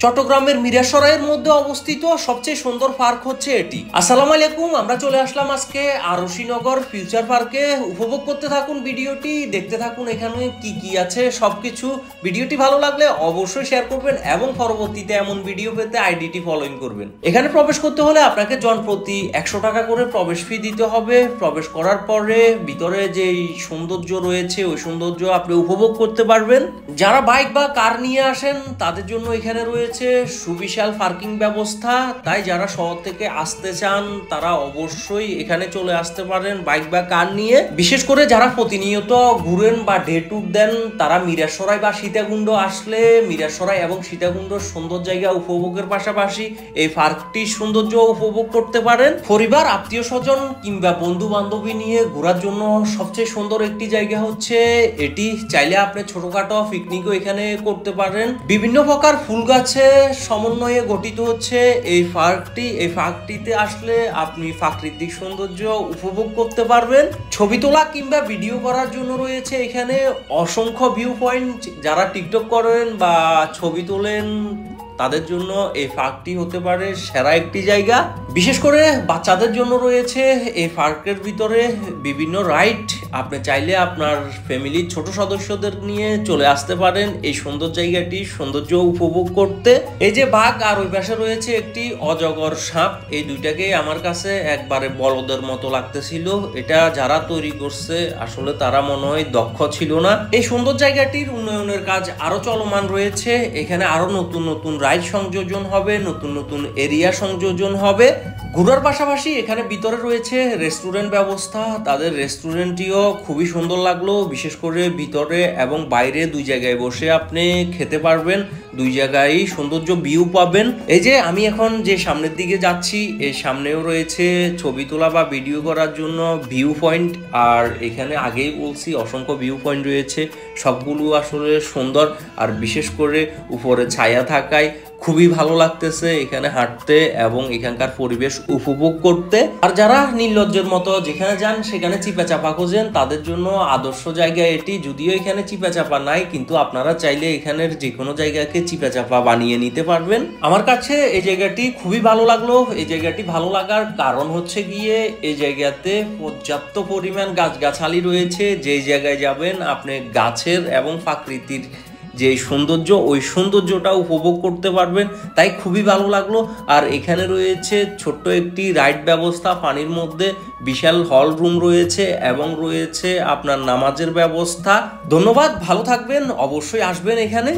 চট্টগ্রামের মিরাসরাইয়ের মধ্যে অবস্থিত সবচেয়ে সুন্দর পার্ক হচ্ছে এটি। আসসালামু আলাইকুম, আমরা চলে আসলাম আজকে আরশিনগর ফিউচার পার্কে। উপভোগ করতে থাকুন ভিডিওটি, দেখতে থাকুন এখানে কি কি আছে সবকিছু। ভিডিওটি ভালো লাগলে অবশ্যই শেয়ার করবেন এবং পরবর্তীতে এমন ভিডিও পেতে আইডিটি ফলোইং করবেন। এখানে প্রবেশ করতে হলে আপনাকে জনপ্রতি 100 টাকা করে প্রবেশ ফি দিতে হবে। প্রবেশ করার পরে ভিতরে যে সৌন্দর্য রয়েছে ওই সৌন্দর্য আপনি উপভোগ করতে পারবেন। যারা বাইক বা কার নিয়ে আসেন তাদের জন্য এখানে রয়েছে সুবিশাল পার্কিং ব্যবস্থা। তাই যারা শহর থেকে আসতে চান তারা অবশ্যই এখানে চলে আসতে পারেন বাইক বা কার নিয়ে। বিশেষ করে যারা প্রতিনিয়ত ঘুরেন বা ডে ট্যুর দেন তারা মিরাসরাই বা সীতাকুণ্ড আসলে মিরাসরাই এবং সীতাকুণ্ডর সুন্দর জায়গা উপভোগের পাশাপাশি এই পার্কটির সৌন্দর্য উপভোগ করতে পারেন। পরিবার, আত্মীয় স্বজন কিংবা বন্ধু বান্ধবী নিয়ে ঘোরার জন্য সবচেয়ে সুন্দর একটি জায়গা হচ্ছে এটি। চাইলে আপনি ছোটখাটো পিকনিকও এখানে করতে পারেন। বিভিন্ন প্রকার ফুল গাছে সমন্বয়ে গঠিত হচ্ছে এই পার্কটি। এই পার্কটিতে আসলে আপনি প্রাকৃতিক সৌন্দর্য উপভোগ করতে পারবেন। ছবি তোলা কিংবা ভিডিও করার জন্য রয়েছে এখানে অসংখ্য ভিউ পয়েন্ট। যারা টিকটক করেন বা ছবি তোলেন তাদের জন্য এই পার্কটি হতে পারে সেরা একটি জায়গা। বিশেষ করে বাচ্চাদের জন্য রয়েছে এই পার্কের ভিতরে বিভিন্ন রাইড। আপনি চাইলে আপনার ফ্যামিলির ছোট সদস্যদের নিয়ে চলে আসতে পারেন এই সুন্দর জায়গাটি সৌন্দর্য উপভোগ করতে। এই যে বাঘ আর ওই পাশে রয়েছে একটি অজগর সাপ, এই দুইটাকে আমার কাছে একবারে বলদের মতো লাগতেছিল। এটা যারা তৈরি করছে আসলে তারা মনে হয় দক্ষ ছিল না। এই সুন্দর জায়গাটির উন্নয়নের কাজ আরো চলমান রয়েছে। এখানে আরো নতুন নতুন রাইড সংযোজন হবে, নতুন নতুন এরিয়া সংযোজন হবে। ঘোরার পাশাপাশি এখানে ভিতরে রয়েছে রেস্টুরেন্ট ব্যবস্থা। তাদের রেস্টুরেন্টটিও খুবই সুন্দর লাগলো। বিশেষ করে ভিতরে এবং বাইরে দুই জায়গায় বসে আপনি খেতে পারবেন, দুই জায়গায় সৌন্দর্য ভিউ পাবেন। এই যে আমি এখন যে সামনের দিকে যাচ্ছি এর সামনেও রয়েছে ছবি তোলা বা ভিডিও করার জন্য ভিউ পয়েন্ট। আর এখানে আগেই বলছি অসংখ্য ভিউ পয়েন্ট রয়েছে, সবগুলো আসলে সুন্দর। আর বিশেষ করে উপরে ছায়া থাকায় খুবই ভালো লাগতেছে এখানে হাঁটতে এবং এখানকার পরিবেশ উপভোগ করতে। আর যারা নির্লজ্জের মতো যেখানে যান সেখানে চিপা চাপা খোঁজেন তাদের জন্য আদর্শ জায়গা এটি। যদিও এখানে চিপা চাপা নাই, কিন্তু আপনারা চাইলে এখানের যে কোনো জায়গাকে চিপা চাপা বানিয়ে নিতে পারবেন। আমার কাছে এই জায়গাটি খুবই ভালো লাগলো। এই জায়গাটি ভালো লাগার কারণ হচ্ছে গিয়ে এই জায়গাতে পর্যাপ্ত পরিমাণ গাছগাছালি রয়েছে। যেই জায়গায় যাবেন আপনি গাছের এবং প্রাকৃতিক যে সৌন্দর্য ওই সৌন্দর্যটা উপভোগ করতে পারবেন, তাই খুবই ভালো লাগলো। আর এখানে রয়েছে ছোট্ট একটি রাইড ব্যবস্থা, পানির মধ্যে বিশাল হল রুম রয়েছে এবং রয়েছে আপনার নামাজের ব্যবস্থা। ধন্যবাদ, ভালো থাকবেন, অবশ্যই আসবেন এখানে।